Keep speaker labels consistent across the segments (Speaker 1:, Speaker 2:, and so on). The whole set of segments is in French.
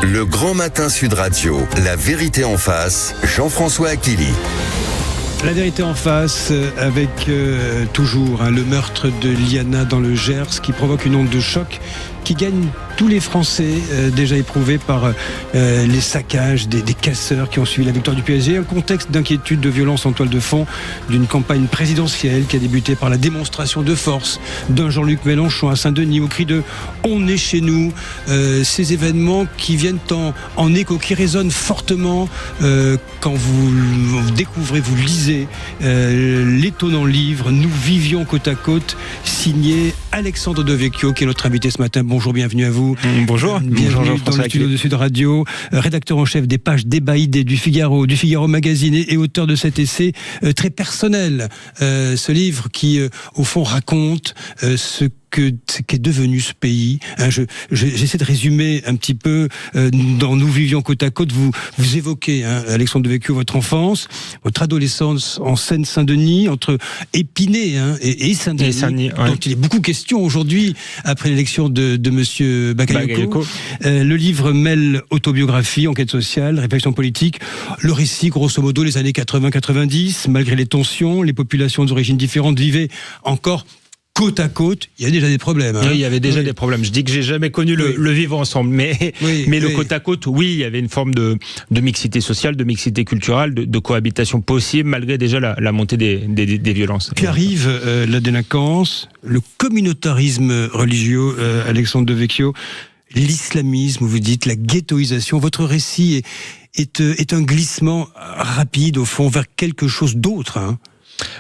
Speaker 1: Le Grand Matin Sud Radio, la vérité en face, Jean-François Achilly.
Speaker 2: La vérité en face avec toujours le meurtre de Liana dans le Gers qui provoque une onde de choc qui gagne tous les Français déjà éprouvés par les saccages des casseurs qui ont suivi la victoire du PSG. Un contexte d'inquiétude, de violence en toile de fond d'une campagne présidentielle qui a débuté par la démonstration de force d'un Jean-Luc Mélenchon à Saint-Denis au cri de « On est chez nous ». Ces événements qui viennent en écho, qui résonnent fortement quand vous découvrez, vous lisez l'étonnant livre « Nous vivions côte à côte » signé Alexandre Devecchio qui est notre invité ce matin. Bonjour, bienvenue à vous.
Speaker 3: Bonjour.
Speaker 2: Bienvenue dans le studio de Sud Radio, rédacteur en chef des pages débat idées du Figaro Magazine et auteur de cet essai très personnel. Ce livre qui, au fond, raconte ce qu'est devenu ce pays. J'essaie de résumer un petit peu dans Nous vivions côte à côte. Vous évoquez, Alexandre Devecchio, votre enfance, votre adolescence en Seine-Saint-Denis, entre Épinay et Saint-Denis, dont il est beaucoup question aujourd'hui après l'élection de monsieur Bakayoko. Le livre mêle autobiographie, enquête sociale, réflexion politique, le récit, grosso modo, les années 80-90, malgré les tensions, les populations d'origines différentes vivaient encore côte à côte. Il y a déjà des problèmes.
Speaker 3: Oui, il y avait déjà des problèmes. Je dis que j'ai jamais connu le vivre ensemble, mais le côte à côte, oui, il y avait une forme de mixité sociale, de mixité culturelle, de cohabitation possible, malgré déjà la montée des violences.
Speaker 2: Puis arrive la délinquance, le communautarisme religieux, Alexandre Devecchio, l'islamisme, vous dites, la ghettoisation. Votre récit est un glissement rapide, au fond, vers quelque chose d'autre,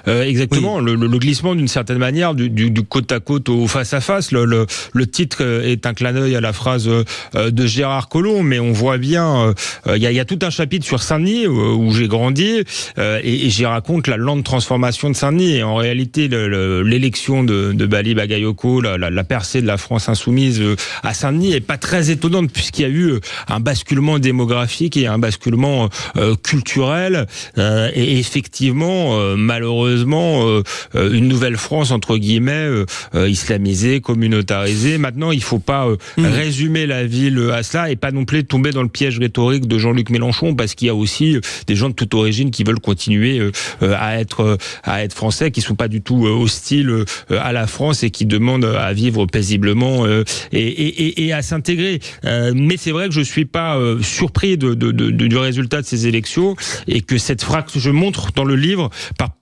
Speaker 3: exactement, oui. le glissement d'une certaine manière du côte à côte au face à face. Le titre est un clin d'œil à la phrase de Gérard Collomb, mais on voit bien, il y a tout un chapitre sur Saint-Denis où j'ai grandi et j'y raconte la lente transformation de Saint-Denis. Et en réalité, l'élection de Bali Bagayoko, la percée de la France insoumise à Saint-Denis est pas très étonnante puisqu'il y a eu un basculement démographique et un basculement culturel et effectivement malheureusement, une nouvelle France, entre guillemets, islamisée, communautarisée. Maintenant, il ne faut pas résumer la ville à cela et pas non plus tomber dans le piège rhétorique de Jean-Luc Mélenchon, parce qu'il y a aussi des gens de toute origine qui veulent continuer à être français, qui ne sont pas du tout hostiles à la France et qui demandent à vivre paisiblement et à s'intégrer. Mais c'est vrai que je ne suis pas surpris du résultat de ces élections et que je montre dans le livre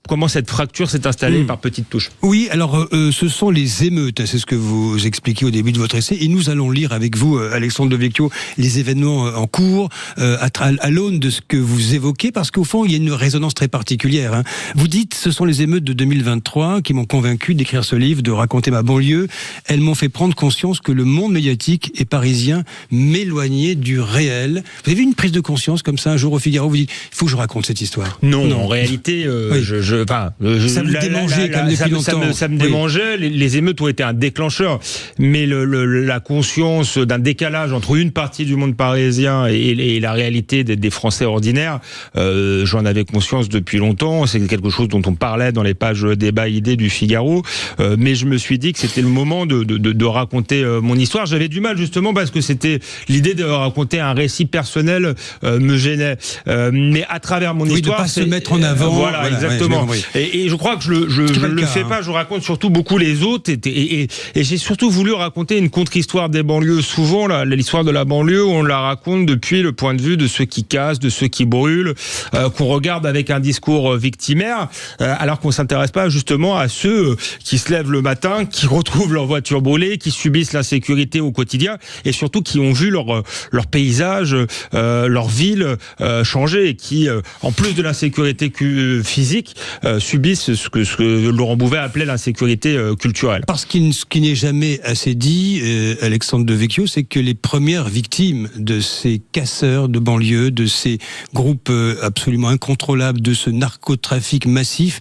Speaker 3: comment cette fracture s'est installée par petites touches. Oui, alors ce sont les émeutes, c'est ce que vous expliquez au début de votre essai, et nous allons lire avec vous, Alexandre Devecchio, les événements en cours, à l'aune de ce que vous évoquez, parce qu'au fond, il y a une résonance très particulière. Vous dites, ce sont les émeutes de 2023 qui m'ont convaincu d'écrire ce livre, de raconter ma banlieue. Elles m'ont fait prendre conscience que le monde médiatique et parisien m'éloignait du réel. Vous avez vu une prise de conscience comme ça, un jour au Figaro, vous dites, il faut que je raconte cette histoire. Non. En réalité, ça me démangeait quand même depuis longtemps. Ça me démangeait. Les émeutes ont été un déclencheur, mais la conscience d'un décalage entre une partie du monde parisien et la réalité des Français ordinaires, j'en avais conscience depuis longtemps. C'est quelque chose dont on parlait dans les pages débat idées du Figaro, mais je me suis dit que c'était le moment de raconter mon histoire. J'avais du mal justement parce que c'était l'idée de raconter un récit personnel me gênait, mais à travers mon histoire,
Speaker 2: de pas se mettre en avant.
Speaker 3: Voilà, exactement. Et je crois que je le fais pas. Je raconte surtout beaucoup les autres et j'ai surtout voulu raconter une contre-histoire des banlieues. Souvent, l'histoire de la banlieue, on la raconte depuis le point de vue de ceux qui cassent, de ceux qui brûlent, qu'on regarde avec un discours victimaire, alors qu'on s'intéresse pas justement à ceux qui se lèvent le matin, qui retrouvent leur voiture brûlée, qui subissent l'insécurité au quotidien et surtout qui ont vu leur paysage, leur ville changer et qui, en plus de l'insécurité physique, subissent ce que Laurent Bouvet appelait l'insécurité culturelle.
Speaker 2: Parce ce qui n'est jamais assez dit, Alexandre Devecchio, c'est que les premières victimes de ces casseurs de banlieue, de ces groupes absolument incontrôlables, de ce narcotrafic massif,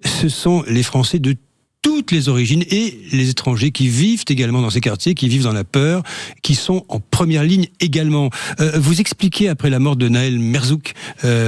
Speaker 2: ce sont les Français de toutes les origines et les étrangers qui vivent également dans ces quartiers, qui vivent dans la peur, qui sont en première ligne également. Vous expliquez après la mort de Naël Merzouk,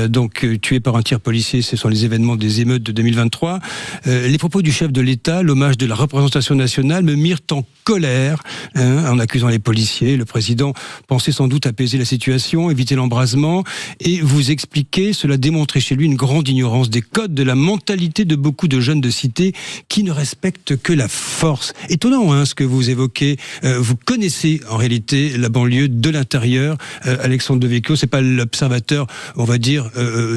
Speaker 2: donc tué par un tir policier, ce sont les événements des émeutes de 2023, les propos du chef de l'État, l'hommage de la représentation nationale me mirent en colère, en accusant les policiers. Le président pensait sans doute apaiser la situation, éviter l'embrasement, et vous expliquez, cela démontrait chez lui une grande ignorance des codes, de la mentalité de beaucoup de jeunes de cité qui ne respectent que la force. Étonnant ce que vous évoquez. Vous connaissez en réalité la banlieue de l'intérieur. Alexandre Devecchio, c'est pas l'observateur, on va dire,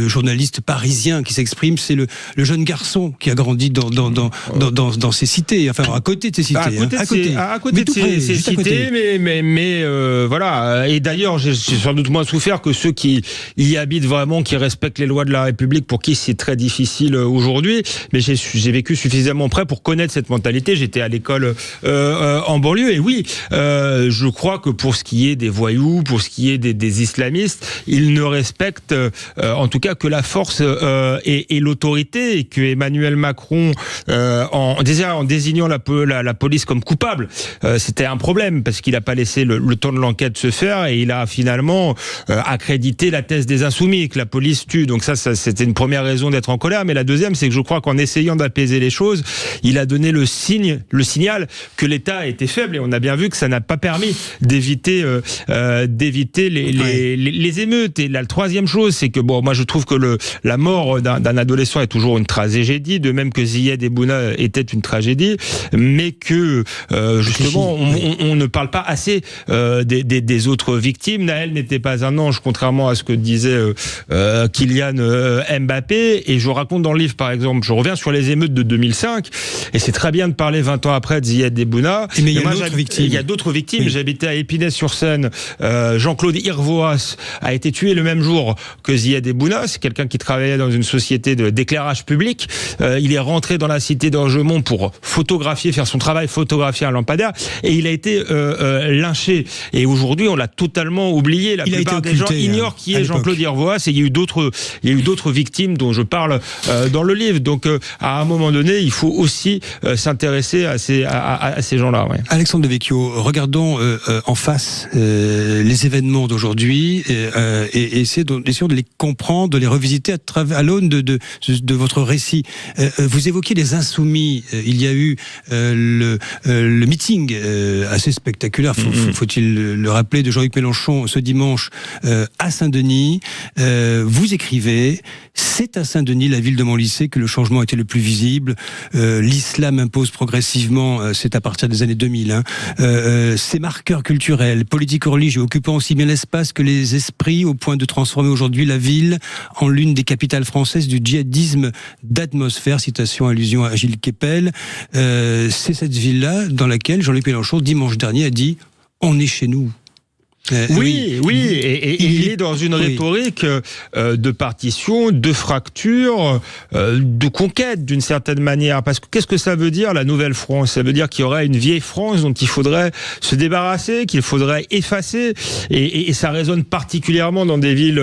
Speaker 2: journaliste parisien qui s'exprime, c'est le jeune garçon qui a grandi dans ces cités, enfin à côté de ces cités.
Speaker 3: À côté de ces cités, mais voilà. Et d'ailleurs, j'ai sans doute moins souffert que ceux qui y habitent vraiment, qui respectent les lois de la République, pour qui c'est très difficile aujourd'hui. Mais j'ai vécu suffisamment près pour connaître cette mentalité. J'étais à l'école en banlieue, et oui, je crois que pour ce qui est des voyous, pour ce qui est des islamistes, ils ne respectent en tout cas que la force et l'autorité, et que Emmanuel Macron, en désignant la police comme coupable, c'était un problème, parce qu'il n'a pas laissé le temps de l'enquête se faire, et il a finalement accrédité la thèse des insoumis, que la police tue. Donc ça c'était une première raison d'être en colère. Mais la deuxième, c'est que je crois qu'en essayant d'apaiser les choses, il a donné le signal que l'État était faible, et on a bien vu que ça n'a pas permis d'éviter les émeutes. Et la troisième chose, c'est que moi je trouve que la mort d'un adolescent est toujours une tragédie, de même que Zied Ebouna était une tragédie, mais que justement on ne parle pas assez des autres victimes. Naël n'était pas un ange, contrairement à ce que disait Kylian Mbappé. Et je raconte dans le livre, par exemple, je reviens sur les émeutes de 2005, et c'est très bien de parler 20 ans après de Zied Ebouna.
Speaker 2: Mais il y a d'autres victimes.
Speaker 3: Oui. J'habitais à Épinay-sur-Seine. Jean-Claude Irvoas a été tué le même jour que Zied Ebouna. C'est quelqu'un qui travaillait dans une société d'éclairage public. Il est rentré dans la cité d'Angemont pour faire son travail, photographier un lampadaire, et il a été lynché. Et aujourd'hui, on l'a totalement oublié. La plupart des gens ignorent qui est Jean-Claude Irvoas, et il y a eu d'autres victimes dont je parle dans le livre. Donc, à un moment donné, il faut aussi s'intéresser à ces gens-là. Ouais.
Speaker 2: Alexandre Devecchio, regardons en face les événements d'aujourd'hui et essayons de les comprendre, de les revisiter à l'aune de votre récit. Vous évoquez les insoumis. Il y a eu le meeting assez spectaculaire, faut-il le rappeler, de Jean-Luc Mélenchon ce dimanche à Saint-Denis. Vous écrivez: c'est à Saint-Denis, la ville de mon lycée, que le changement était le plus visible. L'islam impose progressivement, c'est à partir des années 2000, ces marqueurs culturels, politico-religieux, occupant aussi bien l'espace que les esprits, au point de transformer aujourd'hui la ville en l'une des capitales françaises du djihadisme d'atmosphère. Citation, allusion à Gilles Kepel. C'est cette ville-là dans laquelle Jean-Luc Mélenchon, dimanche dernier, a dit: on est chez nous.
Speaker 3: Oui, et il est dans une rhétorique de partition, de fracture, de conquête d'une certaine manière. Parce que qu'est-ce que ça veut dire, la nouvelle France? Ça veut dire qu'il y aurait une vieille France dont il faudrait se débarrasser, qu'il faudrait effacer. Et ça résonne particulièrement dans des villes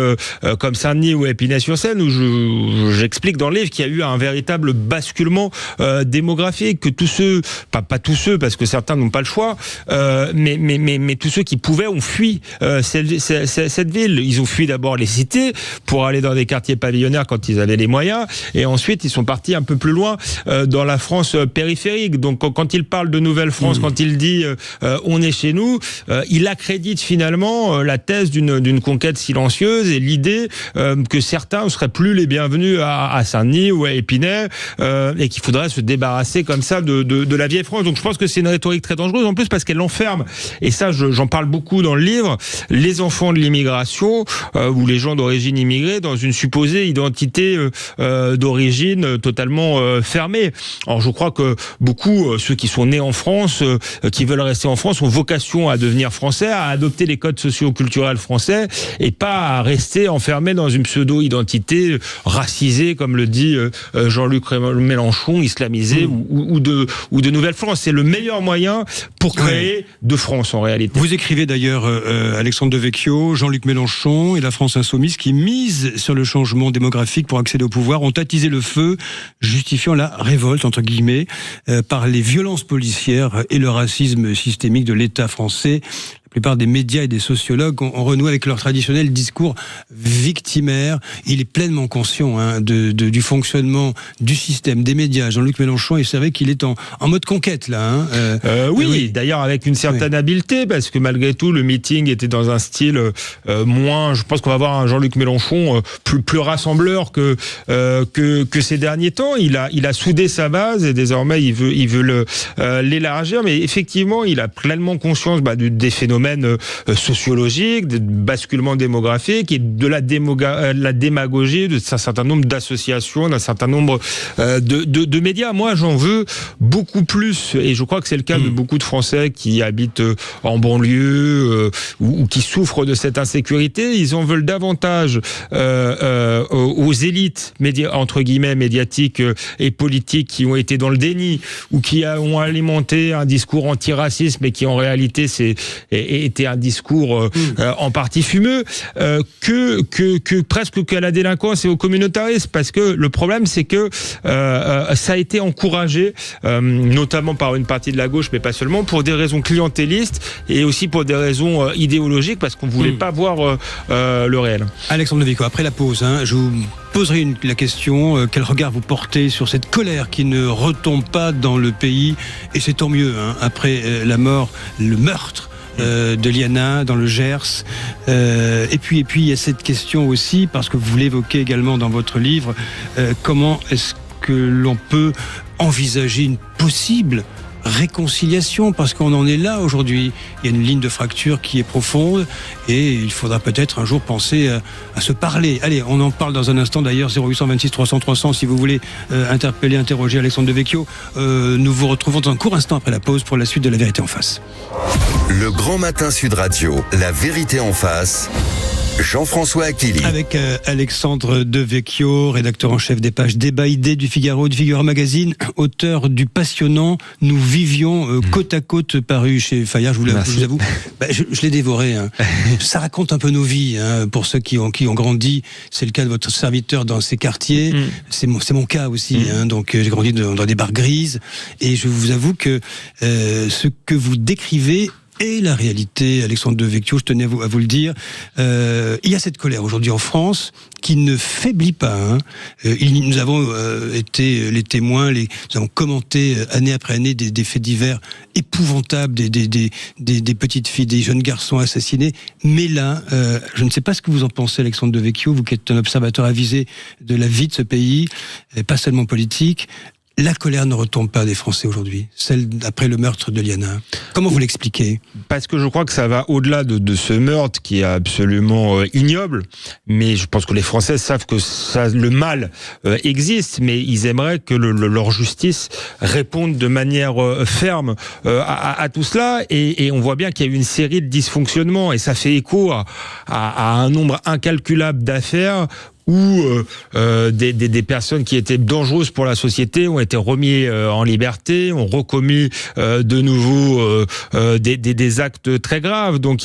Speaker 3: comme Saint-Denis ou Épinay-sur-Seine, où j'explique dans le livre qu'il y a eu un véritable basculement démographique, que tous ceux, pas tous ceux, parce que certains n'ont pas le choix, mais tous ceux qui pouvaient ont fui cette ville. Ils ont fui d'abord les cités pour aller dans des quartiers pavillonnaires quand ils avaient les moyens, et ensuite ils sont partis un peu plus loin dans la France périphérique. Donc quand il parle de Nouvelle-France, quand il dit on est chez nous, il accrédite finalement la thèse d'une conquête silencieuse, et l'idée que certains ne seraient plus les bienvenus à Saint-Denis ou à Épinay, et qu'il faudrait se débarrasser comme ça de la vieille France. Donc je pense que c'est une rhétorique très dangereuse, en plus parce qu'elle enferme, et ça j'en parle beaucoup dans le livre, les enfants de l'immigration ou les gens d'origine immigrée dans une supposée identité d'origine totalement fermée. Alors je crois que beaucoup, ceux qui sont nés en France, qui veulent rester en France, ont vocation à devenir français, à adopter les codes socio-culturels français, et pas à rester enfermés dans une pseudo-identité racisée, comme le dit Jean-Luc Mélenchon, islamisée ou de Nouvelle-France. C'est le meilleur moyen pour créer de France en réalité.
Speaker 2: Vous écrivez d'ailleurs, Alexandre Devecchio, Jean-Luc Mélenchon et la France insoumise qui misent sur le changement démographique pour accéder au pouvoir ont attisé le feu, justifiant la révolte, entre guillemets, par les violences policières et le racisme systémique de l'État français. La plupart des médias et des sociologues ont renoué avec leur traditionnel discours victimaire. Il est pleinement conscient du fonctionnement du système, des médias. Jean-Luc Mélenchon, il savait qu'il est en mode conquête, là.
Speaker 3: Oui, d'ailleurs avec une certaine habileté, parce que malgré tout, le meeting était dans un style moins... Je pense qu'on va avoir un Jean-Luc Mélenchon plus rassembleur que ces derniers temps. Il a soudé sa base et désormais il veut l'élargir. Mais effectivement, il a pleinement conscience des phénomènes sociologiques, de basculement démographique et de la démagogie d'un certain nombre d'associations, d'un certain nombre de médias. Moi, j'en veux beaucoup plus, et je crois que c'est le cas de beaucoup de Français qui habitent en banlieue ou qui souffrent de cette insécurité. Ils en veulent davantage aux élites entre guillemets médiatiques et politiques qui ont été dans le déni ou qui ont alimenté un discours antiraciste, mais qui en réalité était un discours en partie fumeux, que presque qu'à la délinquance et au communautarisme, parce que le problème c'est que ça a été encouragé notamment par une partie de la gauche, mais pas seulement, pour des raisons clientélistes et aussi pour des raisons idéologiques, parce qu'on voulait pas voir le réel.
Speaker 2: Alexandre de Vico, après la pause, je vous poserai la question, quel regard vous portez sur cette colère qui ne retombe pas dans le pays, et c'est tant mieux, après la mort, le meurtre de Liana dans le Gers, et puis il y a cette question aussi, parce que vous l'évoquez également dans votre livre, comment est-ce que l'on peut envisager une possible réconciliation, parce qu'on en est là aujourd'hui. Il y a une ligne de fracture qui est profonde et il faudra peut-être un jour penser à se parler. Allez, on en parle dans un instant d'ailleurs. 0826 300 300 si vous voulez interroger Alexandre Devecchio. Nous vous retrouvons dans un court instant après la pause pour la suite de La Vérité en face.
Speaker 1: Le Grand Matin Sud Radio, La Vérité en face. Jean-François Aquili.
Speaker 2: Avec Alexandre Devecchio, rédacteur en chef des pages Débat Idées du Figaro Magazine, auteur du passionnant Nous vivions côte à côte, paru chez Fayard. Je vous avoue, je l'ai dévoré. Ça raconte un peu nos vies, pour ceux qui ont grandi. C'est le cas de votre serviteur dans ces quartiers. C'est mon cas aussi. Donc j'ai grandi dans des bars grises. Et je vous avoue que ce que vous décrivez et la réalité, Alexandre Devecchio, je tenais à vous le dire, il y a cette colère aujourd'hui en France qui ne faiblit pas. Nous avons été les témoins, nous avons commenté année après année des faits divers épouvantables, des petites filles, des jeunes garçons assassinés. Mais là, je ne sais pas ce que vous en pensez, Alexandre Devecchio, vous qui êtes un observateur avisé de la vie de ce pays, et pas seulement politique. La colère ne retombe pas des Français aujourd'hui, celle après le meurtre de Liana. Comment vous l'expliquez ?
Speaker 3: Parce que je crois que ça va au-delà de ce meurtre qui est absolument ignoble, mais je pense que les Français savent que le mal existe, mais ils aimeraient que leur justice réponde de manière ferme à tout cela, et on voit bien qu'il y a eu une série de dysfonctionnements, et ça fait écho à un nombre incalculable d'affaires où des personnes qui étaient dangereuses pour la société ont été remis en liberté, ont recommis de nouveau des actes très graves. Donc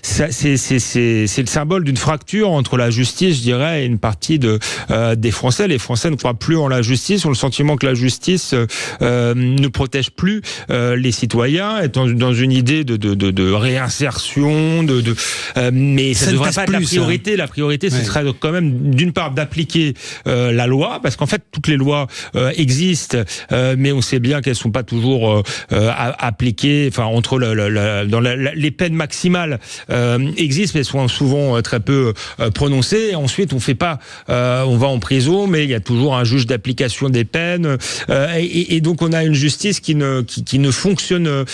Speaker 3: c'est le symbole d'une fracture entre la justice, je dirais, et une partie des Français. Les Français ne croient plus en la justice, ont le sentiment que la justice ne protège plus les citoyens, étant dans une idée de réinsertion, mais ça ne devrait pas être la priorité. La priorité, ce serait quand même d'une part d'appliquer la loi, parce qu'en fait toutes les lois existent, mais on sait bien qu'elles sont pas toujours appliquées. Enfin, entre les peines maximales existent, mais elles sont souvent très peu prononcées. Et ensuite, on va en prison, mais il y a toujours un juge d'application des peines, et donc on a une justice qui ne fonctionne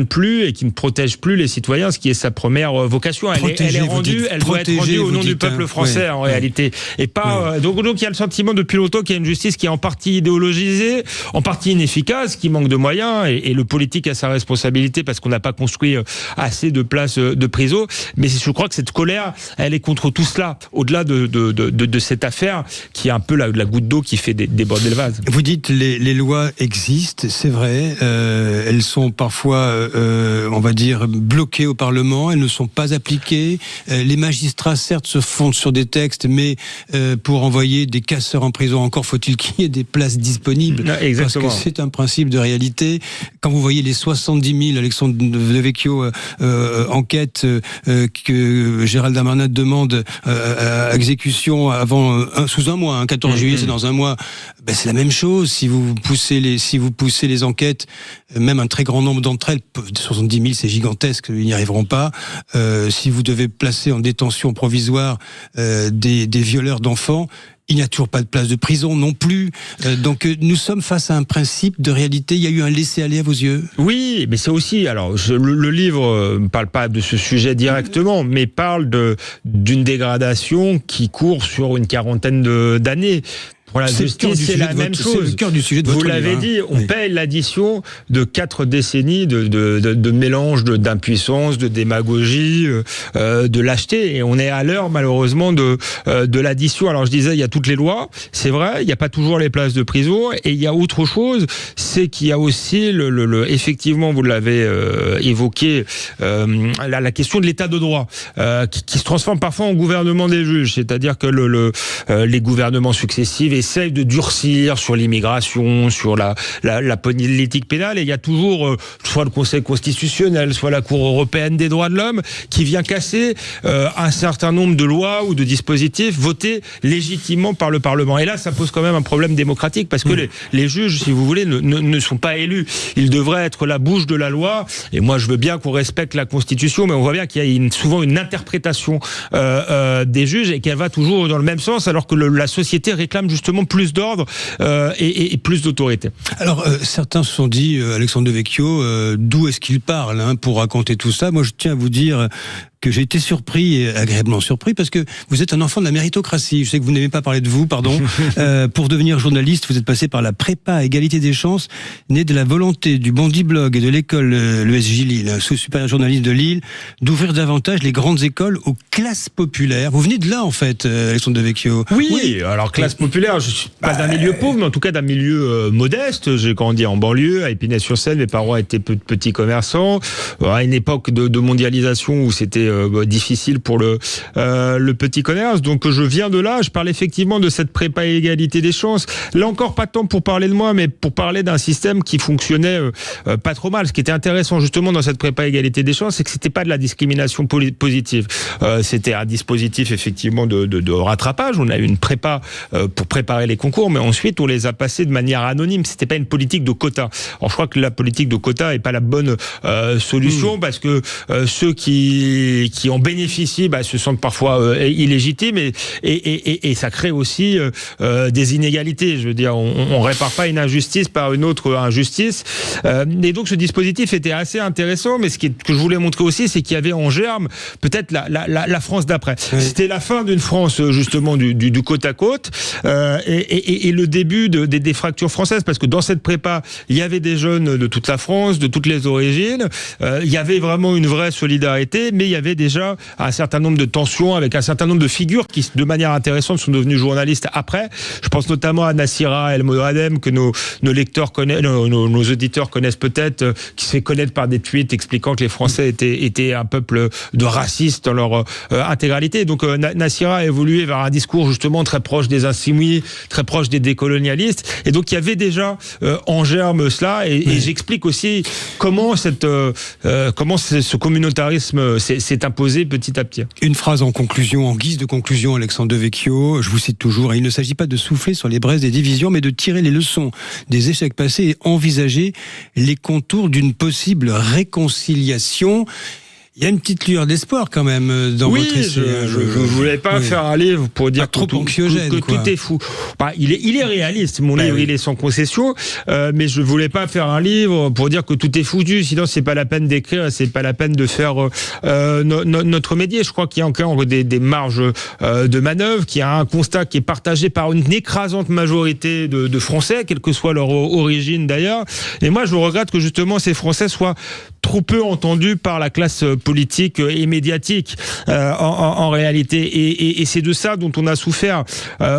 Speaker 3: plus et qui ne protège plus les citoyens, ce qui est sa première vocation. Elle doit être rendue au nom du peuple français. En réalité. Et pas donc il y a le sentiment depuis longtemps qu'il y a une justice qui est en partie idéologisée, en partie inefficace, qui manque de moyens, et le politique a sa responsabilité parce qu'on n'a pas construit assez de places de prison. Mais je crois que cette colère, elle est contre tout cela, au-delà de cette affaire qui est un peu la goutte d'eau qui fait déborder le vase.
Speaker 2: Vous dites les lois existent, c'est vrai, elles sont parfois, on va dire, bloquées au Parlement, elles ne sont pas appliquées. Les magistrats, certes, se fondent sur des textes, mais pour envoyer des casseurs en prison, encore faut-il qu'il y ait des places disponibles.
Speaker 3: Exactement.
Speaker 2: Parce que c'est un principe de réalité. Quand vous voyez les 70 000, Alexandre Devecchio enquête que Gérald Darmanin demande à exécution sous un mois, 14 juillet, c'est dans un mois, c'est la même chose. Si vous poussez les enquêtes, même un très grand nombre d'entre elles, 70 000, c'est gigantesque, ils n'y arriveront pas. Si vous devez placer en détention provisoire des violeurs d'enfants, il n'y a toujours pas de place de prison non plus. Donc nous sommes face à un principe de réalité. Il y a eu un laisser-aller à vos yeux.
Speaker 3: Oui, mais c'est aussi... Alors, le livre ne parle pas de ce sujet directement, mais parle d'une dégradation qui court sur une quarantaine d'années. Pour la justice, c'est la même chose.
Speaker 2: C'est le cœur du sujet de votre livre.
Speaker 3: Vous l'avez dit, on paye l'addition de 4 décennies de mélange d'impuissance, de démagogie, de lâcheté. Et on est à l'heure, malheureusement, de l'addition. Alors, je disais, il y a toutes les lois. C'est vrai, il n'y a pas toujours les places de prison. Et il y a autre chose, c'est qu'il y a aussi, effectivement, vous l'avez évoqué, la question de l'état de droit, qui se transforme parfois en gouvernement des juges. C'est-à-dire que les gouvernements successifs essaye de durcir sur l'immigration, sur la politique pénale, et il y a toujours soit le Conseil constitutionnel, soit la Cour européenne des droits de l'homme qui vient casser un certain nombre de lois ou de dispositifs votés légitimement par le Parlement. Et là, ça pose quand même un problème démocratique parce que les juges, si vous voulez, ne sont pas élus. Ils devraient être la bouche de la loi. Et moi, je veux bien qu'on respecte la Constitution, mais on voit bien qu'il y a souvent une interprétation des juges et qu'elle va toujours dans le même sens, alors que la société réclame justement plus d'ordre et plus d'autorité.
Speaker 2: Alors, certains se sont dit, Alexandre Devecchio, d'où est-ce qu'il parle pour raconter tout ça ? Moi, je tiens à vous dire que j'ai été surpris, et agréablement surpris, parce que vous êtes un enfant de la méritocratie. Je sais que vous n'aimez pas parler de vous, pardon. Pour devenir journaliste, vous êtes passé par la prépa à égalité des chances, née de la volonté du Bondi Blog et de l'école l'ESJ Lille, sous-supérieur journaliste de Lille, d'ouvrir davantage les grandes écoles aux classes populaires. Vous venez de là, en fait, Alexandre Devecchio.
Speaker 3: Oui, alors classe populaire, je suis pas d'un milieu pauvre, mais en tout cas d'un milieu modeste. J'ai grandi en banlieue, à Épinay-sur-Seine, mes parents étaient petits commerçants, à une époque de mondialisation où c'était difficile pour le petit commerce. Donc je viens de là, je parle effectivement de cette prépa égalité des chances. Là encore, pas tant pour parler de moi, mais pour parler d'un système qui fonctionnait pas trop mal. Ce qui était intéressant justement dans cette prépa égalité des chances, c'est que c'était pas de la discrimination positive. C'était un dispositif effectivement de rattrapage. On a eu une prépa pour préparer les concours, mais ensuite on les a passés de manière anonyme. C'était pas une politique de quota. Alors je crois que la politique de quota est pas la bonne solution parce que ceux qui en bénéficient se sentent parfois illégitimes et ça crée aussi des inégalités. Je veux dire, on répare pas une injustice par une autre injustice. Et donc ce dispositif était assez intéressant, mais que je voulais montrer aussi, c'est qu'il y avait en germe peut-être la France d'après. Oui. C'était la fin d'une France justement du côte à côte et le début des fractures françaises, parce que dans cette prépa, il y avait des jeunes de toute la France, de toutes les origines. Il y avait vraiment une vraie solidarité, mais il y avait déjà un certain nombre de tensions avec un certain nombre de figures qui, de manière intéressante, sont devenues journalistes après. Je pense notamment à Nassira El Modradem, que nos lecteurs connaissent, nos auditeurs connaissent peut-être, qui se fait connaître par des tweets expliquant que les Français étaient un peuple de racistes dans leur intégralité. Donc Nassira a évolué vers un discours justement très proche des insoumis, très proche des décolonialistes. Et donc il y avait déjà en germe cela. Et j'explique aussi comment ce communautarisme s'est imposé petit à petit.
Speaker 2: Une phrase en conclusion, en guise de conclusion, Alexandre Devecchio, je vous cite toujours, il ne s'agit pas de souffler sur les braises des divisions, mais de tirer les leçons des échecs passés et envisager les contours d'une possible réconciliation. Il y a une petite lueur d'espoir quand même dans votre essai.
Speaker 3: Je voulais pas faire un livre pour dire
Speaker 2: trop anxiogène,
Speaker 3: que tout est fou. Il est réaliste. Mon livre, il est sans concession, mais je voulais pas faire un livre pour dire que tout est foutu. Sinon, c'est pas la peine d'écrire, c'est pas la peine de faire notre métier. Je crois qu'il y a encore des marges de manœuvre, qu'il y a un constat qui est partagé par une écrasante majorité de Français, quelle que soit leur origine d'ailleurs. Et moi, je regrette que justement ces Français soient trop peu entendus par la classe politique et médiatique en réalité. Et c'est de ça dont on a souffert.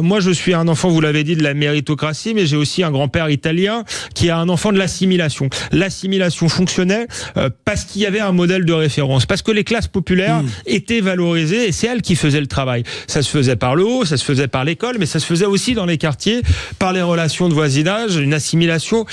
Speaker 3: Moi, je suis un enfant, vous l'avez dit, de la méritocratie, mais j'ai aussi un grand-père italien qui a un enfant de l'assimilation. L'assimilation fonctionnait parce qu'il y avait un modèle de référence, parce que les classes populaires étaient valorisées et c'est elles qui faisaient le travail. Ça se faisait par le haut, ça se faisait par l'école, mais ça se faisait aussi dans les quartiers, par les relations de voisinage, une assimilation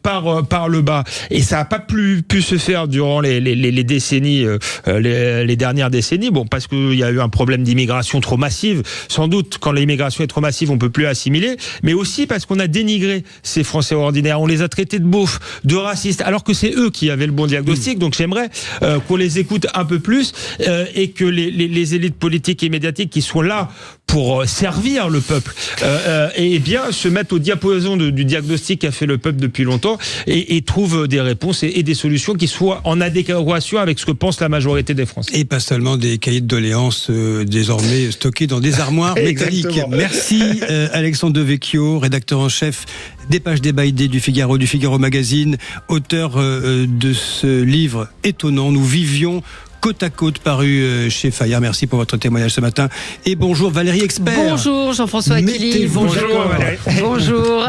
Speaker 3: par le bas. Et ça n'a pas pu se faire durant les décennies, les dernières décennies. Bon, parce qu'il y a eu un problème d'immigration trop massive. Sans doute, quand l'immigration est trop massive, on peut plus assimiler. Mais aussi parce qu'on a dénigré ces Français ordinaires. On les a traités de beaufs, de racistes, alors que c'est eux qui avaient le bon diagnostic. Donc j'aimerais qu'on les écoute un peu plus et que les élites politiques et médiatiques qui sont là pour servir le peuple, et bien se mettent au diapason du diagnostic qu'a fait le peuple depuis longtemps et trouvent des réponses et des solutions qui soient en adéquation avec ce que pense la majorité des Français.
Speaker 2: Et pas seulement des cahiers de doléances désormais stockés dans des armoires métalliques. Merci Alexandre Devecchio, rédacteur en chef des pages débat idées du Figaro Magazine, auteur de ce livre étonnant. Nous vivions côte à côte, paru chez Fayard. Merci pour votre témoignage ce matin. Et bonjour Valérie Expert.
Speaker 4: Bonjour Jean-François Aquili.
Speaker 3: Bonjour Valérie.
Speaker 4: Bonjour.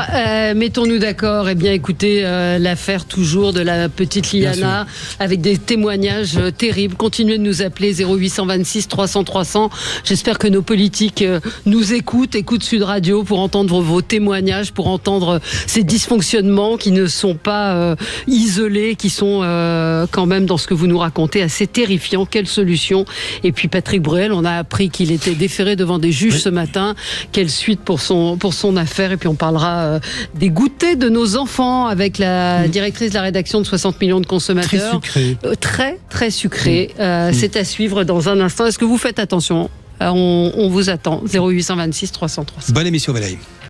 Speaker 4: Mettons-nous d'accord. Eh bien, écoutez, l'affaire toujours de la petite Liana, avec des témoignages terribles. Continuez de nous appeler 0826 300 300. J'espère que nos politiques nous écoutent Sud Radio pour entendre vos témoignages, pour entendre ces dysfonctionnements qui ne sont pas isolés, qui sont quand même dans ce que vous nous racontez assez terrifiants. Quelle solution? Et puis Patrick Bruel, on a appris qu'il était déféré devant des juges ce matin. Quelle suite pour son affaire? Et puis on parlera des goûters de nos enfants avec la directrice de la rédaction de 60 millions de consommateurs.
Speaker 2: Très sucré.
Speaker 4: Très sucré. C'est à suivre dans un instant. Est-ce que vous faites attention? On vous attend. 0826 300 300.
Speaker 2: Bonne émission Valérie.